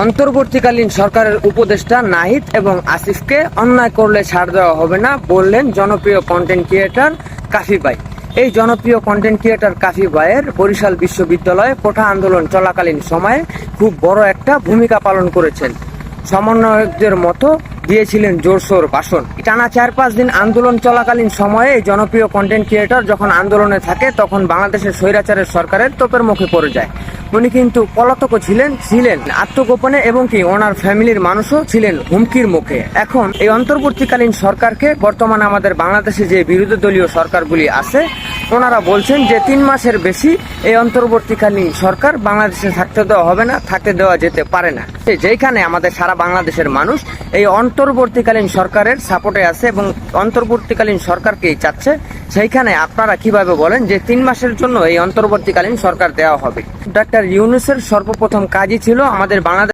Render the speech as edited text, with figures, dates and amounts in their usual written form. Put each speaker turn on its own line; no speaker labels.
অন্তর্বর্তীকালীন সরকারের উপদেষ্টা নাহিদ এবং আসিফকে অন্যায় করলে ছাড় দেওয়া হবে না বললেন জনপ্রিয় কন্টেন্ট ক্রিয়েটর কাফি ভাই। এই জনপ্রিয় কন্টেন্ট ক্রিয়েটর কাফি ভাইয়ের বরিশাল বিশ্ববিদ্যালয়ে কোঠা আন্দোলন চলাকালীন সময়ে খুব বড় একটা ভূমিকা পালন করেছেন। সমন্বয়কদের মতো দিয়েছিলেন জোরসোর ভাষণ। টানা ৪-৫ দিন আন্দোলন চলাকালীন সময়ে এই জনপ্রিয় কন্টেন্ট ক্রিয়েটর যখন আন্দোলনে থাকে তখন বাংলাদেশের স্বৈরাচারের সরকারের তোপের মুখে পড়ে যায়। উনি কিন্তু পলাতকও ছিলেন আত্মগোপনে, এবং কি ওনার ফ্যামিলির মানুষও ছিলেন হুমকির মুখে। এখন এই অন্তর্বর্তীকালীন সরকারকে, বর্তমানে আমাদের বাংলাদেশে যে বিরোধী দলীয় সরকারগুলি আছে, ওনারা বলছেন যে ৩ মাসের বেশি এই অন্তর্বর্তীকালীন সরকার বাংলাদেশে থাকতে দেওয়া হবে না, থাকতে দেওয়া যেতে পারে না। যেখানে আমাদের সারা বাংলাদেশের মানুষ এই অন্তর্বর্তীকালীন সরকারের সাপোর্টে আছে এবং অন্তর্বর্তীকালীন সরকারকেই চাচ্ছে, সেইখানে আপনারা কিভাবে বলেন যে ৩ মাসের জন্য এই অন্তর্বর্তীকালীন সরকার দেওয়া হবে? ডক্টর ইউনূসের সর্বপ্রথম কাজই ছিল আমাদের বাংলাদেশ